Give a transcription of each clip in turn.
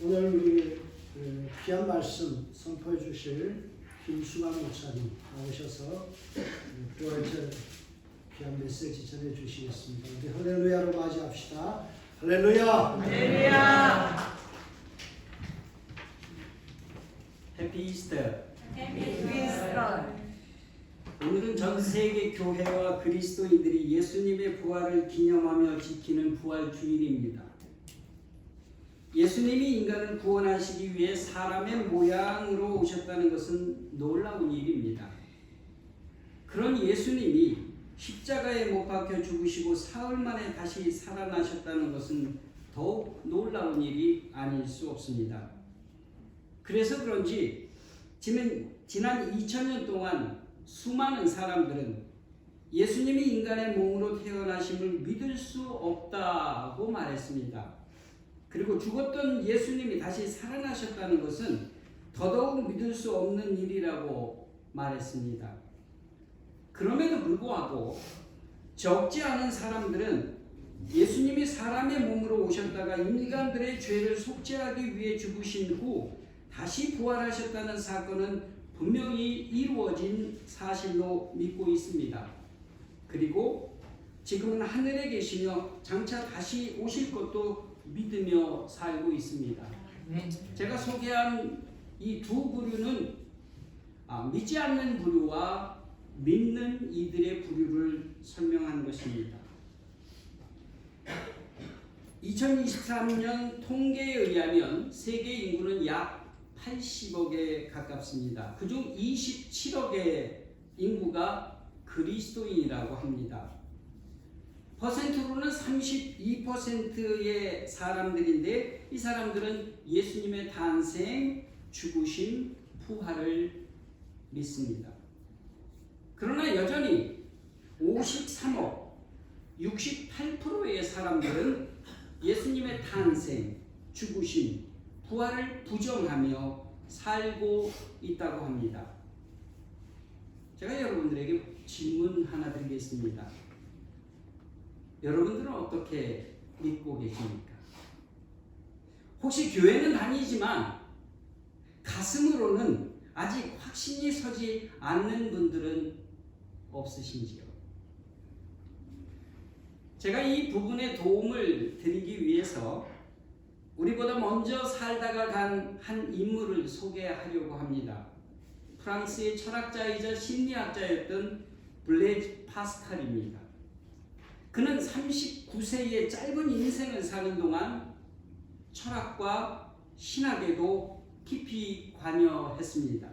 오늘 우리 귀한 말씀 선포해 주실 김수만 목사님 나오셔서 부활절 귀한 메시지 전해 주시겠습니다. 우리 할렐루야로 맞이합시다. 할렐루야. 할렐루야. 해피 이스터. 해피 이스터. 오늘은 전 세계 교회와 그리스도인들이 예수님의 부활을 기념하며 지키는 부활 주일입니다. 예수님이 인간을 구원하시기 위해 사람의 모양으로 오셨다는 것은 놀라운 일입니다. 그런 예수님이 십자가에 못 박혀 죽으시고 사흘 만에 다시 살아나셨다는 것은 더욱 놀라운 일이 아닐 수 없습니다. 그래서 그런지 지난 2000년 동안 수많은 사람들은 예수님이 인간의 몸으로 태어나심을 믿을 수 없다고 말했습니다. 그리고 죽었던 예수님이 다시 살아나셨다는 것은 더더욱 믿을 수 없는 일이라고 말했습니다. 그럼에도 불구하고 적지 않은 사람들은 예수님이 사람의 몸으로 오셨다가 인간들의 죄를 속죄하기 위해 죽으신 후 다시 부활하셨다는 사건은 분명히 이루어진 사실로 믿고 있습니다. 그리고 지금은 하늘에 계시며 장차 다시 오실 것도 믿으며 살고 있습니다. 제가 소개한 이 두 부류는 믿지 않는 부류와 믿는 이들의 부류를 설명한 것입니다. 2023년 통계에 의하면 세계 인구는 약 80억에 가깝습니다. 그중 27억의 인구가 그리스도인이라고 합니다. 퍼센트로는 32%의 사람들인데 이 사람들은 예수님의 탄생, 죽으심, 부활을 믿습니다. 그러나 여전히 53억, 68%의 사람들은 예수님의 탄생, 죽으심, 부활을 부정하며 살고 있다고 합니다. 제가 여러분들에게 질문 하나 드리겠습니다. 여러분들은 어떻게 믿고 계십니까? 혹시 교회는 다니지만 가슴으로는 아직 확신이 서지 않는 분들은 없으신지요? 제가 이 부분에 도움을 드리기 위해서 우리보다 먼저 살다가 간 한 인물을 소개하려고 합니다. 프랑스의 철학자이자 심리학자였던 블레즈 파스칼입니다. 그는 39세의 짧은 인생을 사는 동안 철학과 신학에도 깊이 관여했습니다.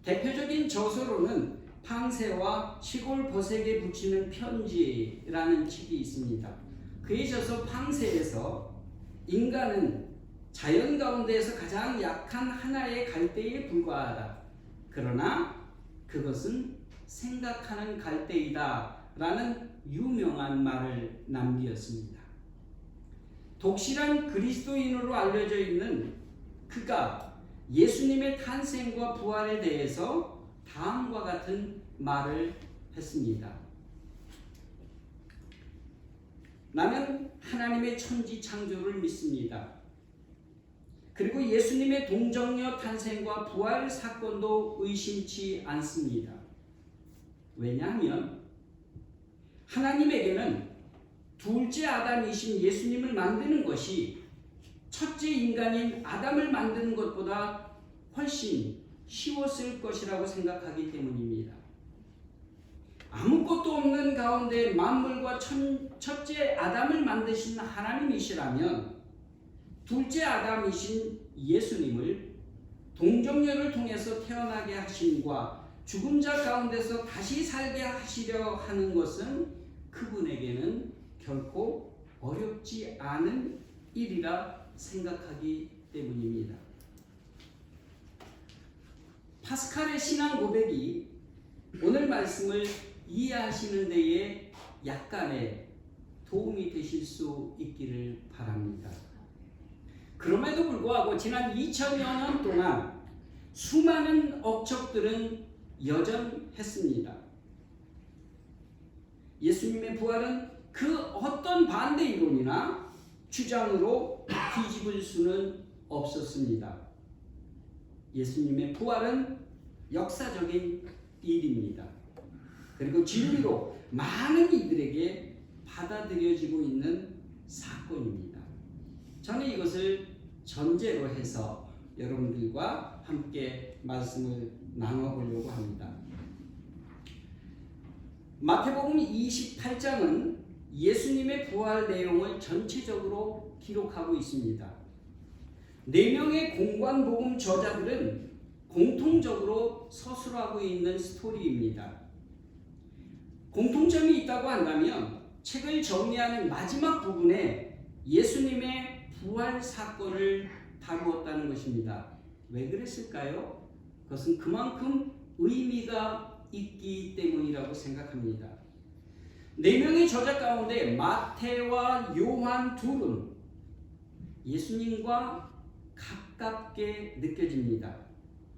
대표적인 저서로는 팡세와 시골 버색에 붙이는 편지라는 책이 있습니다. 그의 저서 팡세에서 인간은 자연 가운데에서 가장 약한 하나의 갈대에 불과하다. 그러나 그것은 생각하는 갈대이다. 라는 유명한 말을 남기었습니다. 독실한 그리스도인으로 알려져 있는 그가 예수님의 탄생과 부활에 대해서 다음과 같은 말을 했습니다. 나는 하나님의 천지 창조를 믿습니다. 그리고 예수님의 동정녀 탄생과 부활 사건도 의심치 않습니다. 왜냐하면 하나님에게는 둘째 아담이신 예수님을 만드는 것이 첫째 인간인 아담을 만드는 것보다 훨씬 쉬웠을 것이라고 생각하기 때문입니다. 아무것도 없는 가운데 만물과 첫째 아담을 만드신 하나님이시라면 둘째 아담이신 예수님을 동정녀를 통해서 태어나게 하심과 죽은 자 가운데서 다시 살게 하시려 하는 것은 그분에게는 결코 어렵지 않은 일이라 생각하기 때문입니다. 파스칼의 신앙 고백이 오늘 말씀을 이해하시는 데에 약간의 도움이 되실 수 있기를 바랍니다. 그럼에도 불구하고 지난 2000여 년 동안 수많은 억척들은 여전했습니다. 예수님의 부활은 그 어떤 반대 이론이나 주장으로 뒤집을 수는 없었습니다. 예수님의 부활은 역사적인 일입니다. 그리고 진리로 많은 이들에게 받아들여지고 있는 사건입니다. 저는 이것을 전제로 해서 여러분들과 함께 말씀을 나눠보려고 합니다. 마태복음 28장은 예수님의 부활 내용을 전체적으로 기록하고 있습니다. 4명의 공관복음 저자들은 공통적으로 서술하고 있는 스토리입니다. 공통점이 있다고 한다면 책을 정리하는 마지막 부분에 예수님의 부활 사건을 다루었다는 것입니다. 왜 그랬을까요? 그것은 그만큼 의미가 있기 때문이라고 생각합니다. 4명의 저자 가운데 마태와 요한 둘은 예수님과 가깝게 느껴집니다.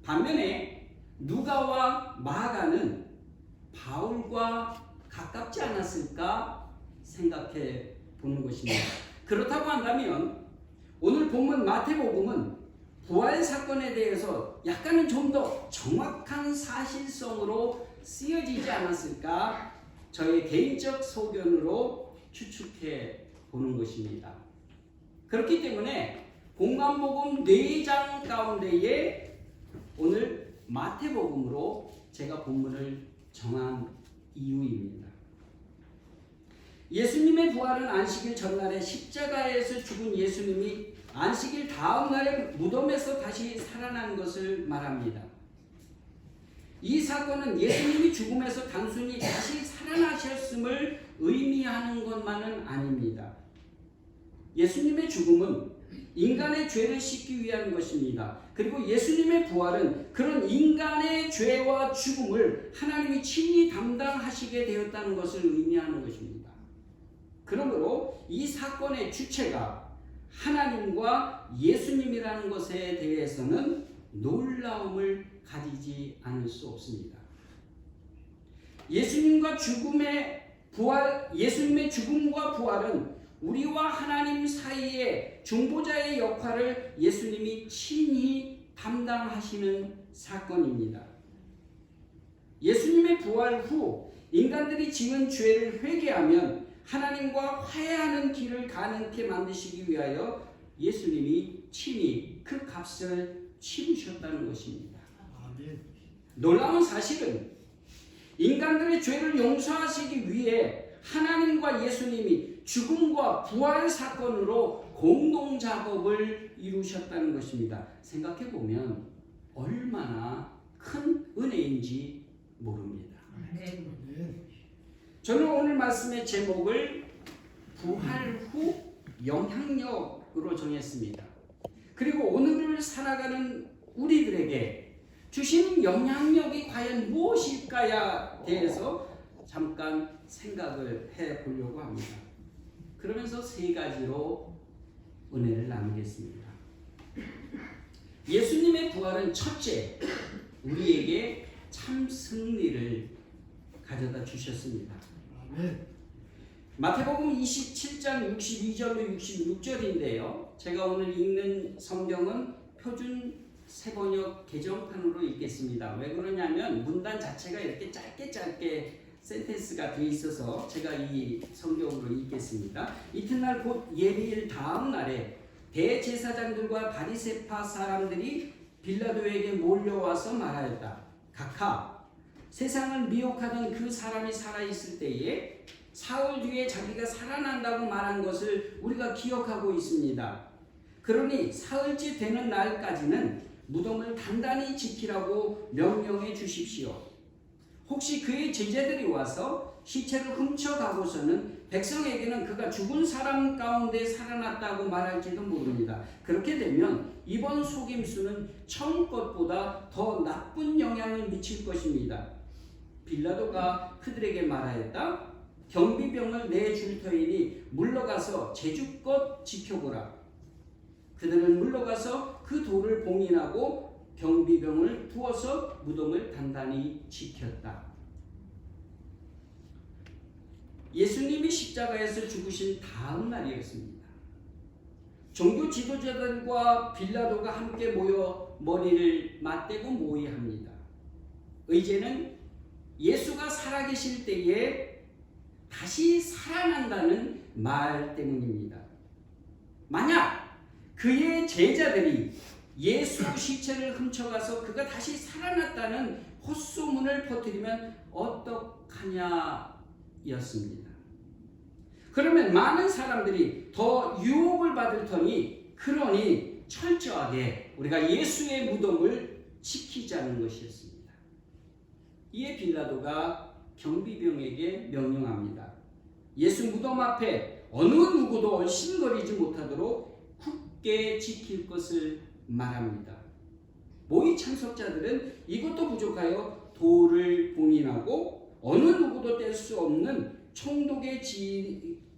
반면에 누가와 마가는 바울과 가깝지 않았을까 생각해 보는 것입니다. 그렇다고 한다면 오늘 본문 마태복음은 부활 사건에 대해서 약간은 좀 더 정확한 사실성으로 쓰여지지 않았을까 저의 개인적 소견으로 추측해 보는 것입니다. 그렇기 때문에 공관복음 4장 가운데에 오늘 마태복음으로 제가 본문을 정한 이유입니다. 예수님의 부활은 안식일 전날에 십자가에서 죽은 예수님이 안식일 다음 날에 무덤에서 다시 살아난 것을 말합니다. 이 사건은 예수님이 죽음에서 단순히 다시 살아나셨음을 의미하는 것만은 아닙니다. 예수님의 죽음은 인간의 죄를 씻기 위한 것입니다. 그리고 예수님의 부활은 그런 인간의 죄와 죽음을 하나님이 친히 담당하시게 되었다는 것을 의미하는 것입니다. 그러므로 이 사건의 주체가 하나님과 예수님이라는 것에 대해서는 놀라움을 가지지 않을 수 없습니다. 예수님의 죽음과 부활은 우리와 하나님 사이의 중보자의 역할을 예수님이 친히 담당하시는 사건입니다. 예수님의 부활 후 인간들이 지은 죄를 회개하면 하나님과 화해하는 길을 가능케 만드시기 위하여 예수님이 친히 그 값을 치르셨다는 것입니다. 놀라운 사실은 인간들의 죄를 용서하시기 위해 하나님과 예수님이 죽음과 부활 사건으로 공동 작업을 이루셨다는 것입니다. 생각해 보면 얼마나 큰 은혜인지 모릅니다. 저는 오늘 말씀의 제목을 부활 후 영향력으로 정했습니다. 그리고 오늘을 살아가는 우리들에게 주신 영향력이 과연 무엇일까에 대해서 잠깐 생각을 해보려고 합니다. 그러면서 3가지로 은혜를 나누겠습니다. 예수님의 부활은 첫째, 우리에게 참 승리를 가져다 주셨습니다. 마태복음 27장 62절로 66절인데요. 제가 오늘 읽는 성경은 표준 세번역 개정판으로 읽겠습니다. 왜 그러냐면 문단 자체가 이렇게 짧게 센텐스가 되어 있어서 제가 이 성경으로 읽겠습니다. 이튿날 곧 예비일 다음 날에 대제사장들과 바리새파 사람들이 빌라도에게 몰려와서 말하였다. 각하, 세상을 미혹하던 그 사람이 살아있을 때에 사흘 뒤에 자기가 살아난다고 말한 것을 우리가 기억하고 있습니다. 그러니 사흘째 되는 날까지는 무덤을 단단히 지키라고 명령해 주십시오. 혹시 그의 제자들이 와서 시체를 훔쳐가고서는 백성에게는 그가 죽은 사람 가운데 살아났다고 말할지도 모릅니다. 그렇게 되면 이번 속임수는 처음 것보다 더 나쁜 영향을 미칠 것입니다. 빌라도가 그들에게 말하였다. 경비병을 내줄 터이니 물러가서 제주껏 지켜보라. 그들은 물러가서 그 돌을 봉인하고 경비병을 두어서 무덤을 단단히 지켰다. 예수님이 십자가에서 죽으신 다음 날이었습니다. 종교 지도자들과 빌라도가 함께 모여 머리를 맞대고 모의합니다. 의제는 예수가 살아계실 때에 다시 살아난다는 말 때문입니다. 만약 그의 제자들이 예수 시체를 훔쳐가서 그가 다시 살아났다는 헛소문을 퍼뜨리면 어떡하냐였습니다. 그러면 많은 사람들이 더 유혹을 받을 터니 그러니 철저하게 우리가 예수의 무덤을 지키자는 것이었습니다. 이에 빌라도가 경비병에게 명령합니다. 예수 무덤 앞에 어느 누구도 얼씬거리지 못하도록 굳게 지킬 것을 말합니다. 모의 참석자들은 이것도 부족하여 돌을 봉인하고 어느 누구도 뗄 수 없는 총독의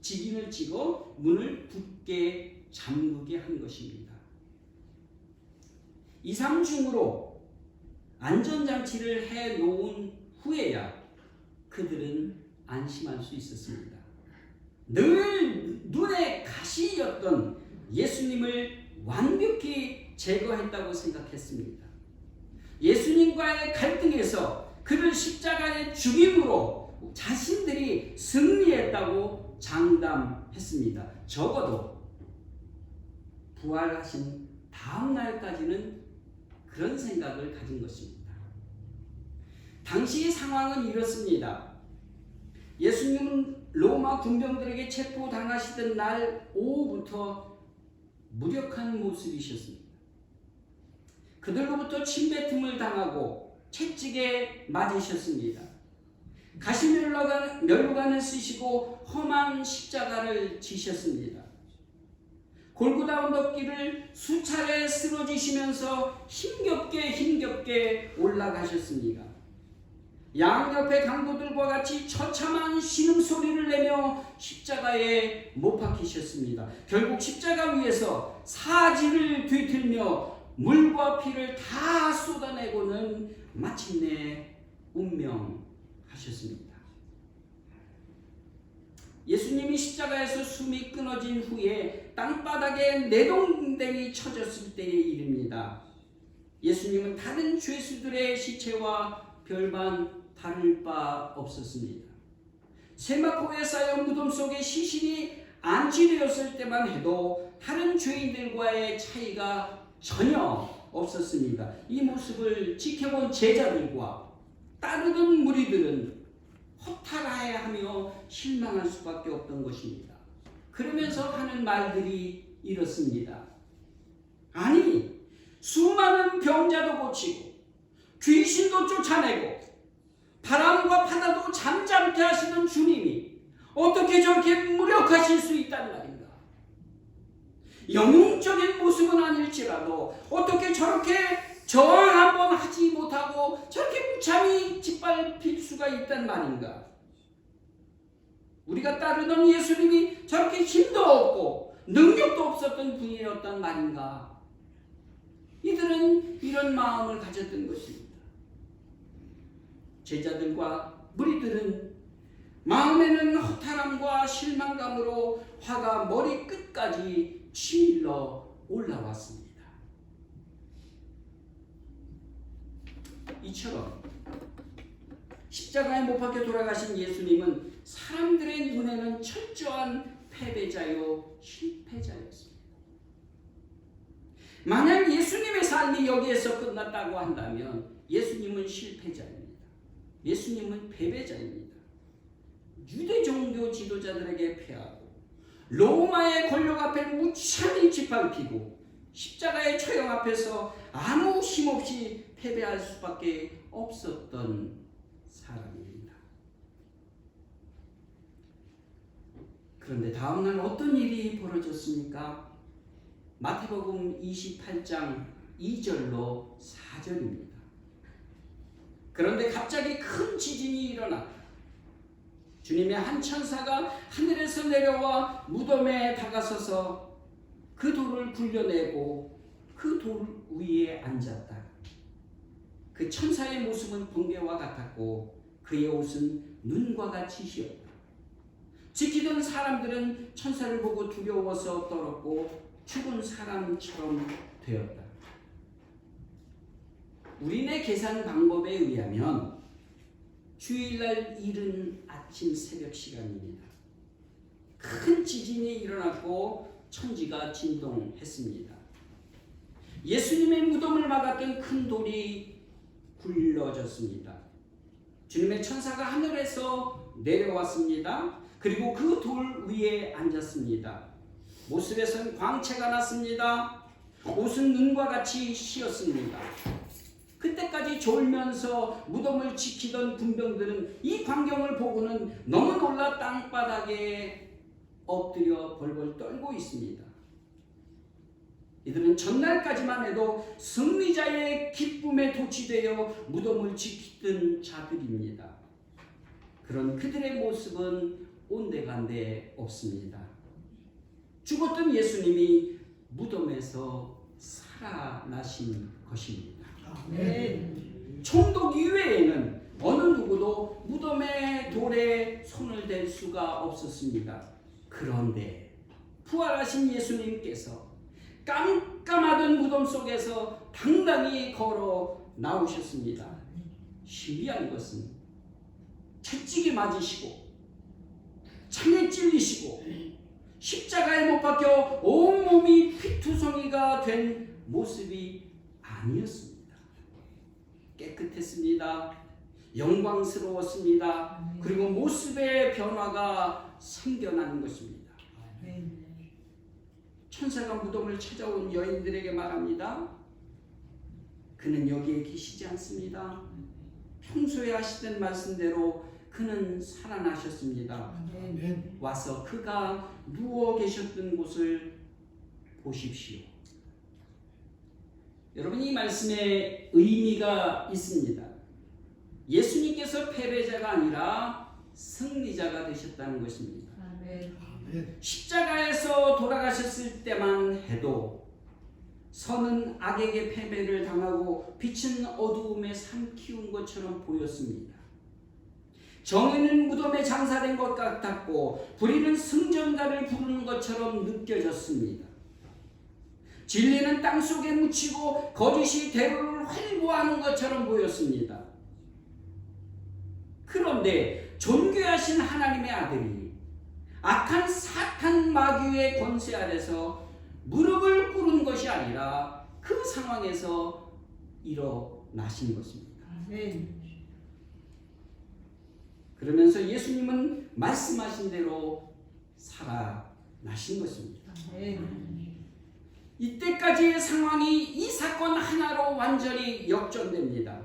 직인을 찍어 문을 굳게 잠그게 한 것입니다. 이삼중으로 안전장치를 해놓은 후에야 그들은 안심할 수 있었습니다. 늘 눈에 가시였던 예수님을 완벽히 제거했다고 생각했습니다. 예수님과의 갈등에서 그를 십자가에 죽임으로 자신들이 승리했다고 장담했습니다. 적어도 부활하신 다음 날까지는 그런 생각을 가진 것입니다. 당시의 상황은 이렇습니다. 예수님은 로마 군병들에게 체포당하시던 날 오후부터 무력한 모습이셨습니다. 그들로부터 침뱉음을 당하고 채찍에 맞으셨습니다. 가시면류관을 쓰시고 험한 십자가를 지셨습니다. 골고다 언덕길을 수차례 쓰러지시면서 힘겹게 올라가셨습니다. 양옆의 강도들과 같이 처참한 신음소리를 내며 십자가에 못 박히셨습니다. 결국 십자가 위에서 사지를 뒤틀며 물과 피를 다 쏟아내고는 마침내 운명하셨습니다. 예수님이 십자가에서 숨이 끊어진 후에 땅바닥에 내동댕이 쳐졌을 때의 일입니다. 예수님은 다른 죄수들의 시체와 별반 다를 바 없었습니다. 세마포에 쌓여 무덤 속에 시신이 안치되었을 때만 해도 다른 죄인들과의 차이가 전혀 없었습니다. 이 모습을 지켜본 제자들과 따르던 무리들은 허탈해하며 실망할 수밖에 없던 것입니다. 그러면서 하는 말들이 이렇습니다. 아니, 수많은 병자도 고치고 귀신도 쫓아내고 바람과 바다도 잠잠케 하시는 주님이 어떻게 저렇게 무력하실 수 있단 말인가? 영웅적인 모습은 아닐지라도 어떻게 저렇게 저항 한번 하지 못하고 저렇게 무참히 짓밟힐 수가 있단 말인가? 우리가 따르던 예수님이 저렇게 힘도 없고 능력도 없었던 분이었단 말인가? 이들은 이런 마음을 가졌던 것입니다. 제자들과 무리들은 마음에는 허탈함과 실망감으로 화가 머리 끝까지 치밀러 올라왔습니다. 이처럼 십자가에 못 박혀 돌아가신 예수님은 사람들의 눈에는 철저한 패배자요 실패자였습니다. 만약 예수님의 삶이 여기에서 끝났다고 한다면 예수님은 실패자입니다. 예수님은 패배자입니다. 유대 종교 지도자들에게 패하고 로마의 권력 앞에 무참히 짓밟히고 십자가의 처형 앞에서 아무 힘없이 패배할 수밖에 없었던 사람입니다. 그런데 다음날 어떤 일이 벌어졌습니까? 마태복음 28장 2절로 4절입니다. 그런데 갑자기 큰 지진이 일어나 주님의 한 천사가 하늘에서 내려와 무덤에 다가서서 그 돌을 굴려내고 그 돌 위에 앉았다. 그 천사의 모습은 번개와 같았고 그의 옷은 눈과 같이 휘었다. 지키던 사람들은 천사를 보고 두려워서 떨었고 죽은 사람처럼 되었다. 우리네 계산 방법에 의하면 주일날 이른 아침 새벽 시간입니다. 큰 지진이 일어났고 천지가 진동했습니다. 예수님의 무덤을 막았던 큰 돌이 굴러졌습니다. 주님의 천사가 하늘에서 내려왔습니다. 그리고 그 돌 위에 앉았습니다. 모습에선 광채가 났습니다. 옷은 눈과 같이 씌었습니다. 그때까지 졸면서 무덤을 지키던 군병들은 이 광경을 보고는 너무 놀라 땅바닥에 엎드려 벌벌 떨고 있습니다. 이들은 전날까지만 해도 승리자의 기쁨에 도취되어 무덤을 지키던 자들입니다. 그런 그들의 모습은 온데간데 없습니다. 죽었던 예수님이 무덤에서 살아나신 것입니다. 총독 이외에는 어느 누구도 무덤의 돌에 손을 댈 수가 없었습니다. 그런데 부활하신 예수님께서 깜깜하던 무덤 속에서 당당히 걸어 나오셨습니다. 신기한 것은 채찍이 맞으시고 창에 찔리시고 십자가에 못 박혀 온몸이 피투성이가 된 모습이 아니었습니다. 깨끗했습니다. 영광스러웠습니다. 그리고 모습의 변화가 생겨나는 것입니다. 천사가 무덤을 찾아온 여인들에게 말합니다. 그는 여기에 계시지 않습니다. 평소에 하시던 말씀대로 그는 살아나셨습니다. 와서 그가 누워 계셨던 곳을 보십시오. 여러분, 이 말씀에 의미가 있습니다. 예수님께서 패배자가 아니라 승리자가 되셨다는 것입니다. 십자가에서 돌아가셨을 때만 해도 선은 악에게 패배를 당하고 빛은 어두움에 삼키운 것처럼 보였습니다. 정의는 무덤에 장사된 것 같았고 불의는 승전가를 부르는 것처럼 느껴졌습니다. 진리는 땅속에 묻히고 거짓이 대로를 활보하는 것처럼 보였습니다. 그런데 존귀하신 하나님의 아들이 악한 사탄 마귀의 권세 아래서 무릎을 꿇은 것이 아니라 그 상황에서 일어나신 것입니다. 그러면서 예수님은 말씀하신 대로 살아나신 것입니다. 이때까지의 상황이 이 사건 하나로 완전히 역전됩니다.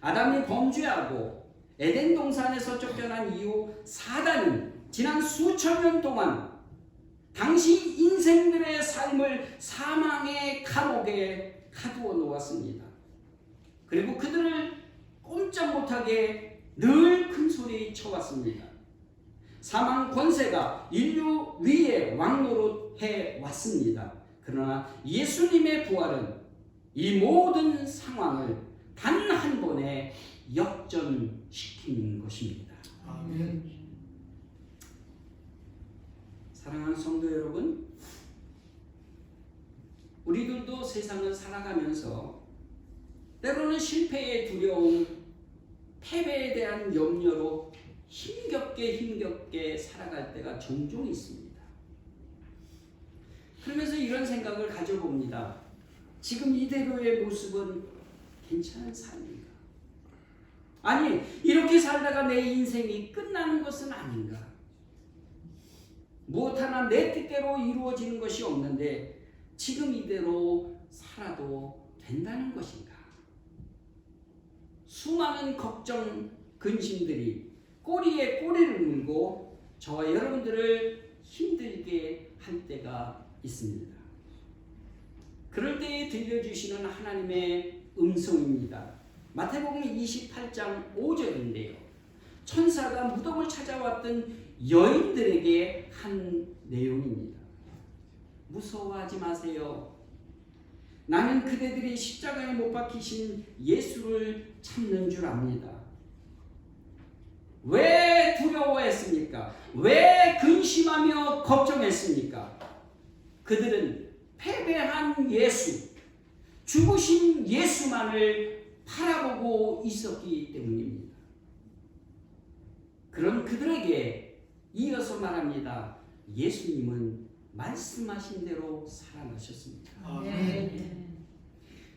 아담이 범죄하고 에덴 동산에서 쫓겨난 이후 사단은 지난 수천 년 동안 당시 인생들의 삶을 사망의 감옥에 가두어 놓았습니다. 그리고 그들을 꼼짝 못하게 늘 큰 소리 쳐왔습니다. 사망 권세가 인류 위에 왕노릇해 왔습니다. 그러나 예수님의 부활은 이 모든 상황을 단 한 번에 역전시킨 것입니다. 아멘. 사랑하는 성도 여러분, 우리들도 세상을 살아가면서 때로는 실패의 두려움, 패배에 대한 염려로 힘겹게 살아갈 때가 종종 있습니다. 그러면서 이런 생각을 가져봅니다. 지금 이대로의 모습은 괜찮은 삶인가? 아니, 이렇게 살다가 내 인생이 끝나는 것은 아닌가? 무엇 하나 내 뜻대로 이루어지는 것이 없는데 지금 이대로 살아도 된다는 것인가? 수많은 걱정, 근심들이 꼬리에 꼬리를 물고 저와 여러분들을 힘들게 할 때가 있습니다. 그럴 때에 들려주시는 하나님의 음성입니다. 마태복음 28장 5절인데요. 천사가 무덤을 찾아왔던 여인들에게 한 내용입니다. 무서워하지 마세요. 나는 그대들이 십자가에 못 박히신 예수를 찾는 줄 압니다. 왜 두려워했습니까? 왜 근심하며 걱정했습니까? 그들은 패배한 예수, 죽으신 예수만을 바라보고 있었기 때문입니다. 그런 그들에게 이어서 말합니다. 예수님은 말씀하신 대로 살아나셨습니다. 아멘.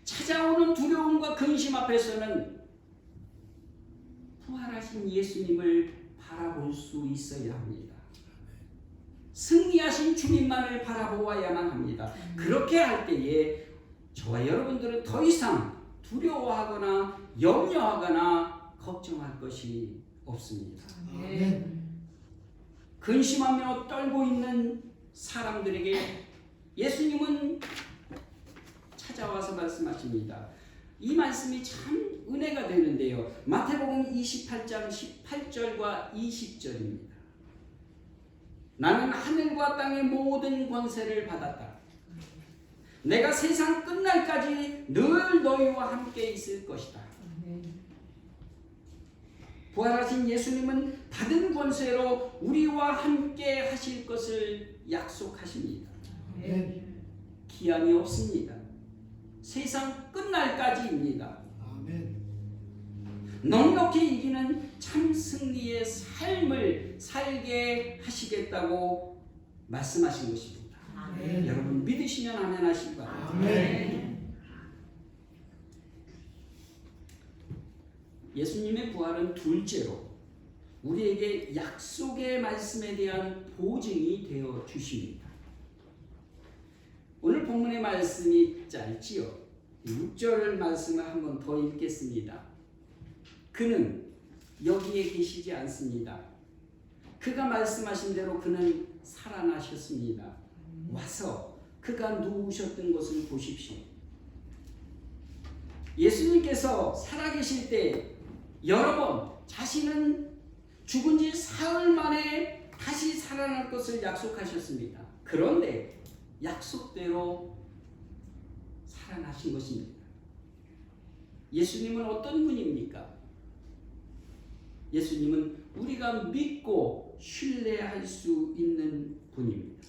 찾아오는 두려움과 근심 앞에서는 부활하신 예수님을 바라볼 수 있어야 합니다. 승리하신 주님만을 바라보아야만 합니다. 그렇게 할 때에 저와 여러분들은 더 이상 두려워하거나 염려하거나 걱정할 것이 없습니다. 아멘. 근심하며 떨고 있는 사람들에게 예수님은 찾아와서 말씀하십니다. 이 말씀이 참 은혜가 되는데요. 마태복음 28장 18절과 20절입니다. 나는 하늘과 땅의 모든 권세를 받았다. 내가 세상 끝날까지 늘 너희와 함께 있을 것이다. 부활하신 예수님은 받은 권세로 우리와 함께 하실 것을 약속하십니다. 기한이 없습니다. 세상 끝날까지입니다. 넉넉히 이기는 참 승리의 삶을 살게 하시겠다고 말씀하신 것입니다. 아멘. 여러분 믿으시면 아멘 하시기 바랍니다. 아멘. 예수님의 부활은 둘째로 우리에게 약속의 말씀에 대한 보증이 되어 주십니다. 오늘 본문의 말씀이 짧지요. 6절 말씀을 한번 더 읽겠습니다. 그는 여기에 계시지 않습니다. 그가 말씀하신 대로 그는 살아나셨습니다. 와서 그가 누우셨던 것을 보십시오. 예수님께서 살아계실 때 여러 번 자신은 죽은 지 사흘 만에 다시 살아날 것을 약속하셨습니다. 그런데 약속대로 살아나신 것입니다. 예수님은 어떤 분입니까? 예수님은 우리가 믿고 신뢰할 수 있는 분입니다.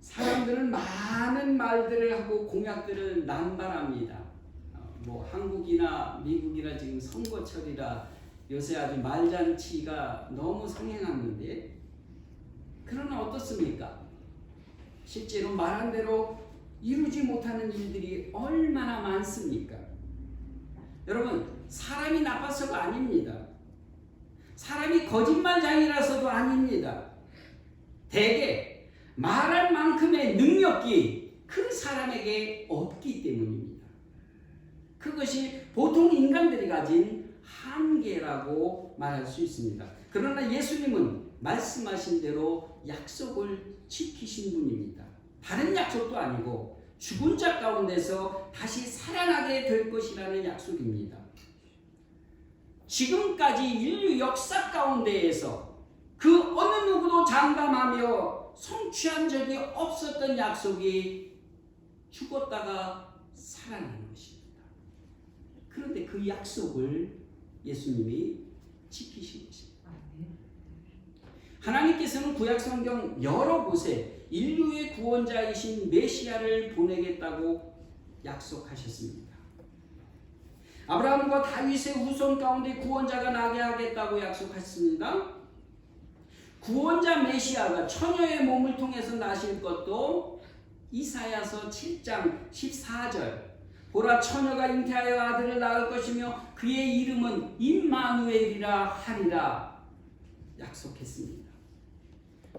사람들은 많은 말들을 하고 공약들을 남발합니다. 뭐 한국이나 미국이나 지금 선거철이라 요새 아주 말잔치가 너무 성행하는데, 그러나 어떻습니까? 실제로 말한 대로 이루지 못하는 일들이 얼마나 많습니까? 여러분, 사람이 나빠서가 아닙니다. 사람이 거짓말장이라서도 아닙니다. 대개 말할 만큼의 능력이 그 사람에게 없기 때문입니다. 그것이 보통 인간들이 가진 한계라고 말할 수 있습니다. 그러나 예수님은 말씀하신 대로 약속을 지키신 분입니다. 다른 약속도 아니고 죽은 자 가운데서 다시 살아나게 될 것이라는 약속입니다. 지금까지 인류 역사 가운데에서 그 어느 누구도 장담하며 성취한 적이 없었던 약속이 죽었다가 살아나는 것입니다. 그런데 그 약속을 예수님이 지키신 것입니다. 하나님께서는 구약성경 여러 곳에 인류의 구원자이신 메시아를 보내겠다고 약속하셨습니다. 아브라함과 다윗의 후손 가운데 구원자가 나게 하겠다고 약속했습니다. 구원자 메시아가 처녀의 몸을 통해서 나실 것도 이사야서 7장 14절 보라 처녀가 잉태하여 아들을 낳을 것이며 그의 이름은 임마누엘이라 하리라 약속했습니다.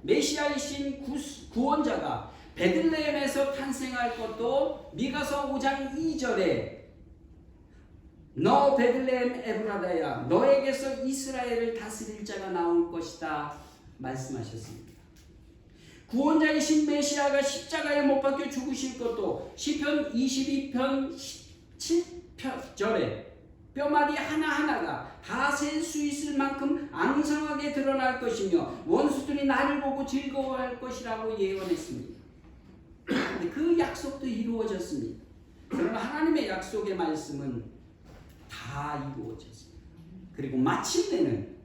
메시아이신 구원자가 베들레헴에서 탄생할 것도 미가서 5장 2절에 너 베들레헴 에브라다야 너에게서 이스라엘을 다스릴 자가 나올 것이다 말씀하셨습니다. 구원자이신 메시아가 십자가에 못 박혀 죽으실 것도 시편 22편 7절에 뼈마디 하나하나가 다 셀 수 있을 만큼 앙상하게 드러날 것이며 원수들이 나를 보고 즐거워할 것이라고 예언했습니다. 그 약속도 이루어졌습니다. 그러나 하나님의 약속의 말씀은 다 이루어졌습니다. 그리고 마침내는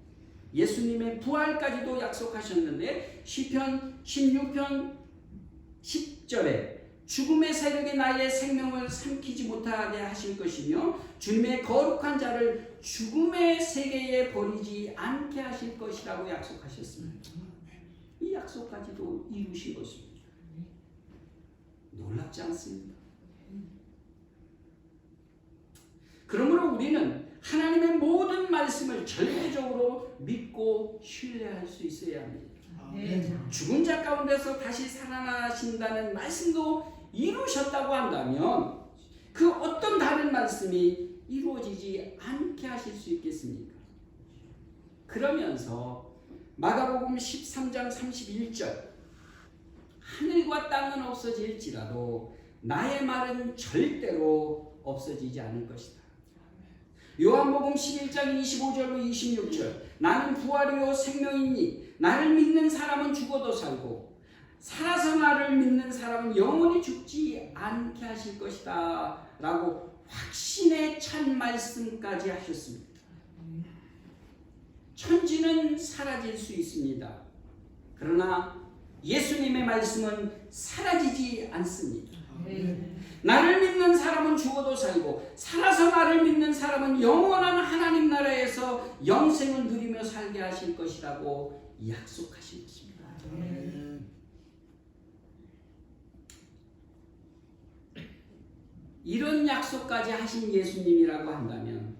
예수님의 부활까지도 약속하셨는데 시편 16편 10절에 죽음의 세력이 나의 생명을 삼키지 못하게 하실 것이며 주님의 거룩한 자를 죽음의 세계에 버리지 않게 하실 것이라고 약속하셨습니다. 이 약속까지도 이루신 것입니다. 놀랍지 않습니다. 그러므로 우리는 하나님의 모든 말씀을 절대적으로 믿고 신뢰할 수 있어야 합니다. 죽은 자 가운데서 다시 살아나신다는 말씀도 이루셨다고 한다면 그 어떤 다른 말씀이 이루어지지 않게 하실 수 있겠습니까? 그러면서 마가복음 13장 31절 하늘과 땅은 없어질지라도 나의 말은 절대로 없어지지 않을 것이다. 요한복음 11장 25절로 26절 나는 부활이요 생명이니 나를 믿는 사람은 죽어도 살고 살아서 나를 믿는 사람은 영원히 죽지 않게 하실 것이다 라고 확신에 찬 말씀까지 하셨습니다. 천지는 사라질 수 있습니다. 그러나 예수님의 말씀은 사라지지 않습니다. 나를 믿는 사람은 죽어도 살고 살아서 나를 믿는 사람은 영원한 하나님 나라에서 영생을 누리며 살게 하실 것이라고 약속하신 것입니다. 이런 약속까지 하신 예수님이라고 한다면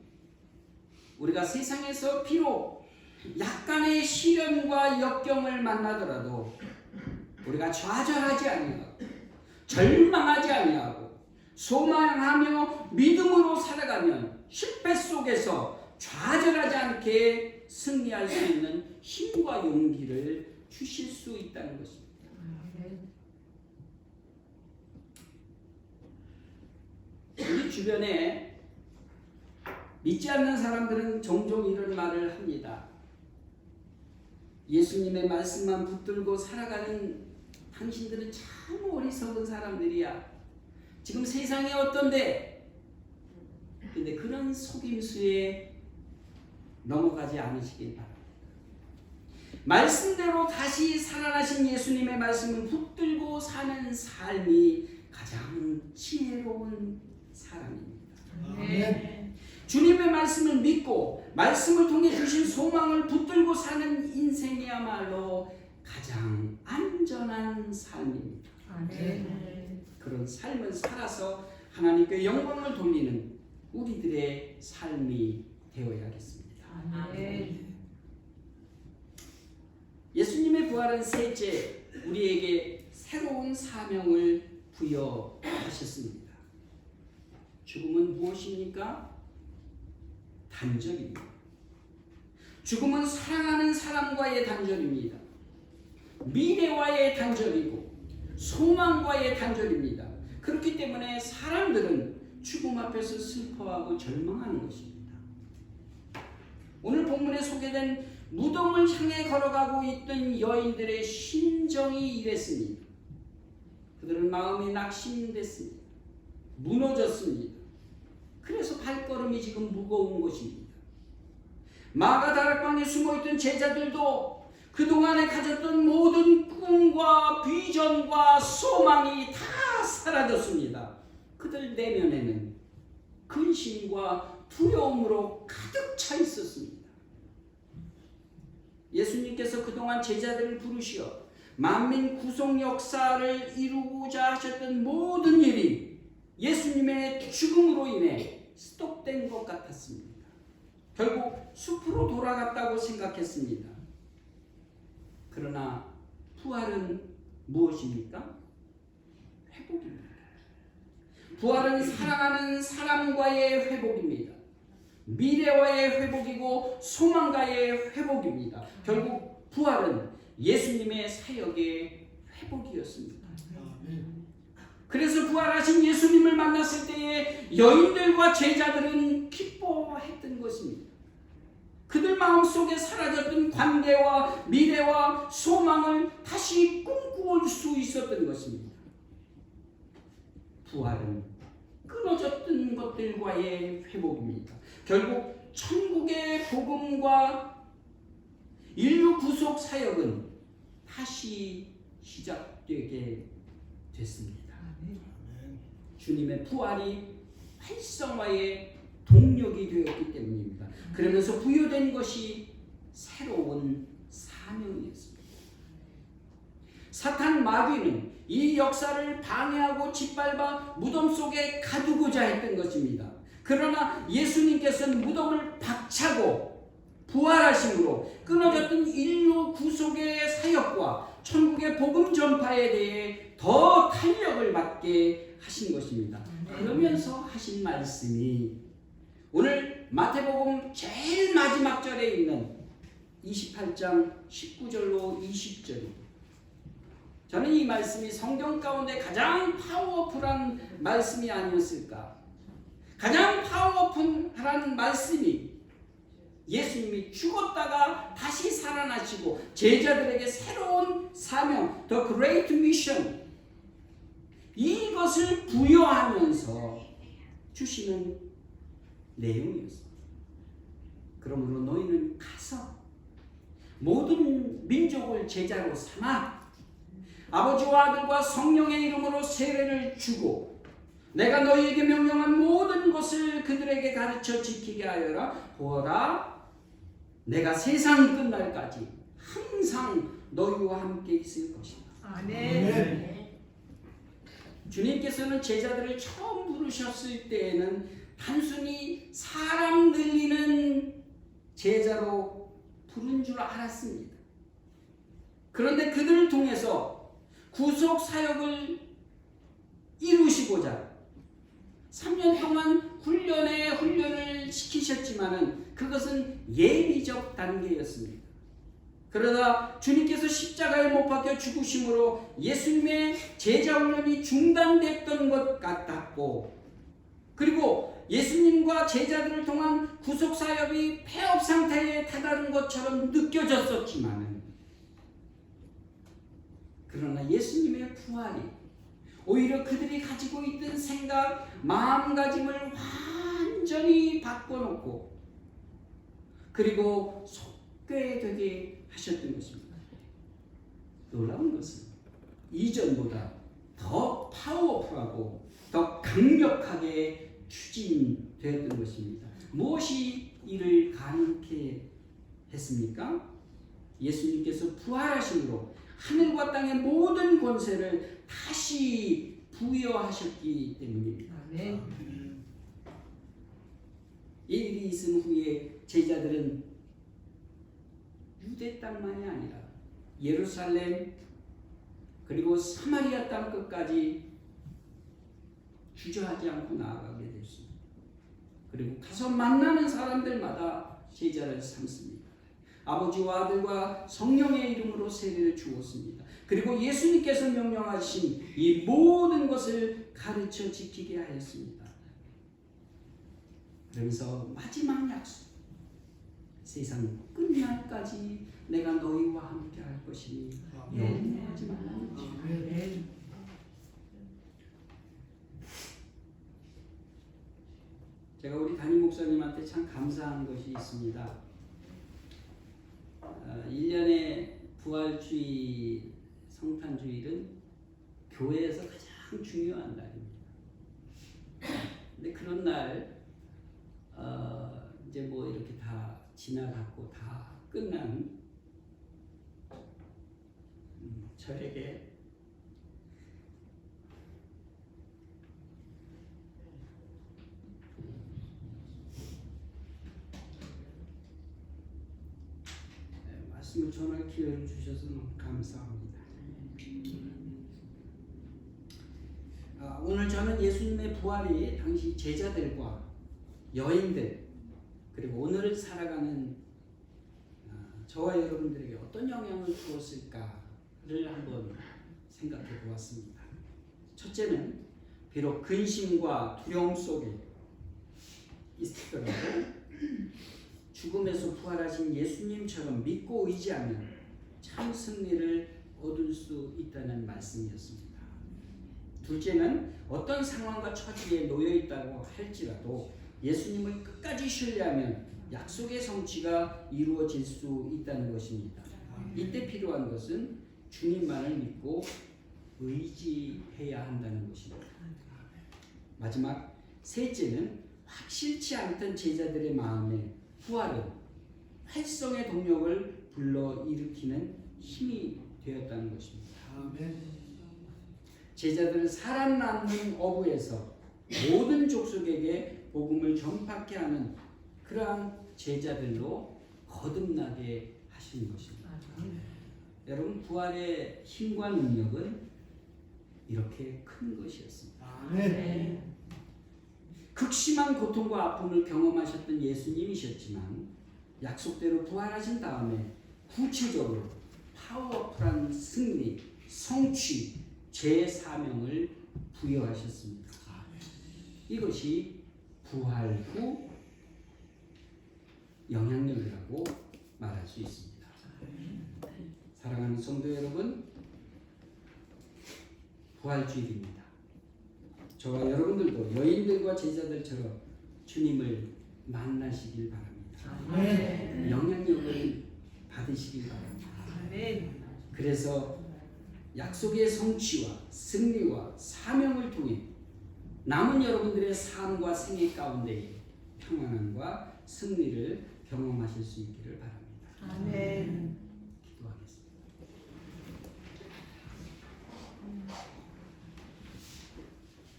우리가 세상에서 비록 약간의 시련과 역경을 만나더라도 우리가 좌절하지 아니하고 절망하지 아니하고 소망하며 믿음으로 살아가면 실패 속에서 좌절하지 않게 승리할 수 있는 힘과 용기를 주실 수 있다는 것입니다. 우리 주변에 믿지 않는 사람들은 종종 이런 말을 합니다. 예수님의 말씀만 붙들고 살아가는 당신들은 참 어리석은 사람들이야. 지금 세상이 어떤데? 근데 그런 속임수에 넘어가지 않으시길 바랍니다. 말씀대로 다시 살아나신 예수님의 말씀을 붙들고 사는 삶이 가장 지혜로운 사람입니다. 아멘. 주님의 말씀을 믿고 말씀을 통해 주신 소망을 붙들고 사는 인생이야말로 가장 안전한 삶입니다. 아멘. 그런 삶을 살아서 하나님께 영광을 돌리는 우리들의 삶이 되어야겠습니다. 아멘. 예수님의 부활은 셋째, 우리에게 새로운 사명을 부여하셨습니다. 죽음은 무엇입니까? 단절입니다. 죽음은 사랑하는 사람과의 단절입니다. 미래와의 단절이고 소망과의 단절입니다. 그렇기 때문에 사람들은 죽음 앞에서 슬퍼하고 절망하는 것입니다. 오늘 본문에 소개된 무덤을 향해 걸어가고 있던 여인들의 심정이 이랬습니다. 그들은 마음이 낙심됐습니다. 무너졌습니다. 그래서 발걸음이 지금 무거운 것입니다. 마가다락방에 숨어있던 제자들도 그동안에 가졌던 모든 꿈과 비전과 소망이 다 사라졌습니다. 그들 내면에는 근심과 두려움으로 가득 차 있었습니다. 예수님께서 그동안 제자들을 부르시어 만민 구속 역사를 이루고자 하셨던 모든 일이 예수님의 죽음으로 인해 스톱된 것 같았습니다. 결국 숲으로 돌아갔다고 생각했습니다. 그러나 부활은 무엇입니까? 회복입니다. 부활은 사랑하는 사람과의 회복입니다. 미래와의 회복이고 소망과의 회복입니다. 결국 부활은 예수님의 사역의 회복이었습니다. 그래서 부활하신 예수님을 만났을 때에 여인들과 제자들은 기뻐했던 것입니다. 그들 마음속에 사라졌던 관계와 미래와 소망을 다시 꿈꾸을 수 있었던 것입니다. 부활은 끊어졌던 것들과의 회복입니다. 결국 천국의 복음과 인류 구속 사역은 다시 시작되게 됐습니다. 아멘. 주님의 부활이 활성화의 동력이 되었기 때문입니다. 그러면서 부여된 것이 새로운 사명이었습니다. 사탄 마귀는 이 역사를 방해하고 짓밟아 무덤 속에 가두고자 했던 것입니다. 그러나 예수님께서는 무덤을 박차고 부활하심으로 끊어졌던 인류 구속의 사역과 천국의 복음 전파에 대해 더 탄력을 받게 하신 것입니다. 그러면서 하신 말씀이 오늘 마태복음 제일 마지막 절에 있는 28장 19절로 20절입니다. 저는 이 말씀이 성경 가운데 가장 파워풀한 말씀이 아니었을까? 가장 파워풀한 말씀이 예수님이 죽었다가 다시 살아나시고 제자들에게 새로운 사명, The Great Mission, 이것을 부여하면서 주시는 내용이었습니다. 그러므로 너희는 가서 모든 민족을 제자로 삼아 아버지와 아들과 성령의 이름으로 세례를 주고 내가 너희에게 명령한 모든 것을 그들에게 가르쳐 지키게 하여라. 보아라, 내가 세상 끝날까지 항상 너희와 함께 있을 것이다. 아멘. 주님께서는 제자들을 처음 부르셨을 때에는 단순히 사람 늘리는 제자로 부른 줄 알았습니다. 그런데 그들을 통해서 구속 사역을 이루시고자 3년 동안 훈련을 시키셨지만은 그것은 예비적 단계였습니다. 그러다 주님께서 십자가에 못 박혀 죽으심으로 예수님의 제자 훈련이 중단됐던 것 같았고, 그리고 예수님과 제자들을 통한 구속 사역이 폐업 상태에 다다른 것처럼 느껴졌었지만은, 그러나 예수님의 부활이 오히려 그들이 가지고 있던 생각, 마음가짐을 완전히 바꿔놓고 그리고 속죄 되게 하셨던 것입니다. 놀라운 것은 이전보다 더 파워풀하고 더 강력하게 추진되었던 것입니다. 무엇이 이를 가능케 했습니까? 예수님께서 부활하심으로 하늘과 땅의 모든 권세를 다시 부여하셨기 때문입니다. 아멘. 이 일이 있은 후에 제자들은 유대 땅만이 아니라 예루살렘 그리고 사마리아 땅 끝까지 주저하지 않고 나아가게 됐습니다. 그리고 가서 만나는 사람들마다 제자를 삼습니다. 아버지와 아들과 성령의 이름으로 세례를 주었습니다. 그리고 예수님께서 명령하신 이 모든 것을 가르쳐 지키게 하였습니다. 그러면서 마지막 약속, 세상 끝날까지 내가 너희와 함께 할 것이니 염려하지 말라는 거죠. 아멘. 제가 우리 담임 목사님한테 참 감사한 것이 있습니다. 1년의 부활주의, 성탄주일은 교회에서 가장 중요한 날입니다. 근데 그런 날 이제 뭐 이렇게 다 지나갔고 다 끝난 저에게 말씀을 전할 기회를 주셔서 너무 감사합니다. 오늘 저는 예수님의 부활이 당시 제자들과 여인들 그리고 오늘을 살아가는 저와 여러분들에게 어떤 영향을 주었을까를 한번 생각해 보았습니다. 첫째는 비록 근심과 두려움 속에 있더라도 죽음에서 부활하신 예수님처럼 믿고 의지하면 참 승리를 얻을 수 있다는 말씀이었습니다. 둘째는 어떤 상황과 처지에 놓여 있다고 할지라도 예수님을 끝까지 신뢰하면 약속의 성취가 이루어질 수 있다는 것입니다. 이때 필요한 것은 주님만을 믿고 의지해야 한다는 것입니다. 마지막 셋째는 확실치 않던 제자들의 마음에 부활은 활성의 동력을 불러일으키는 힘이 되었다는 것입니다. 제자들은 살아남는 어부에서 모든 족속에게 복음을 전파케 하는 그러한 제자들로 거듭나게 하시는 것입니다. 여러분, 부활의 힘과 능력은 이렇게 큰 것이었습니다. 극심한 고통과 아픔을 경험하셨던 예수님이셨지만 약속대로 부활하신 다음에 구체적으로 파워풀한 승리, 성취, 제 사명을 부여하셨습니다. 이것이 부활 후 영향력이라고 말할 수 있습니다. 사랑하는 성도 여러분, 부활주일입니다. 저와 여러분들도 여인들과 제자들처럼 주님을 만나시길 바랍니다. 영향력을 받으시길 바랍니다. 그래서 약속의 성취와 승리와 사명을 통해 남은 여러분들의 삶과 생애 가운데 평안함과 승리를 경험하실 수 있기를 바랍니다. 기도하겠습니다.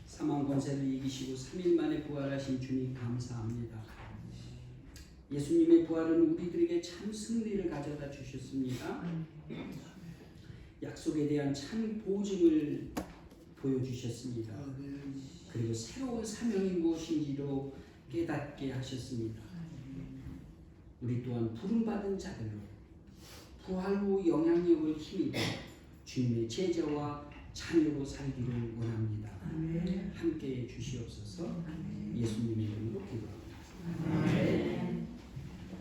사망 권세를 이기시고 3일 만에 부활하신 주님 감사합니다. 예수님의 부활은 우리들에게 참 승리를 가져다 주셨습니다. 약속에 대한 참 보증을 보여주셨습니다. 그리고 새로운 사명이 무엇인지로 깨닫게 하셨습니다. 우리 또한 부름받은 자들로 부활 후 영향력을 힘입어 주님의 제자와 자녀로 살기를 원합니다. 함께해 주시옵소서. 예수님의 이름으로 기도합니다.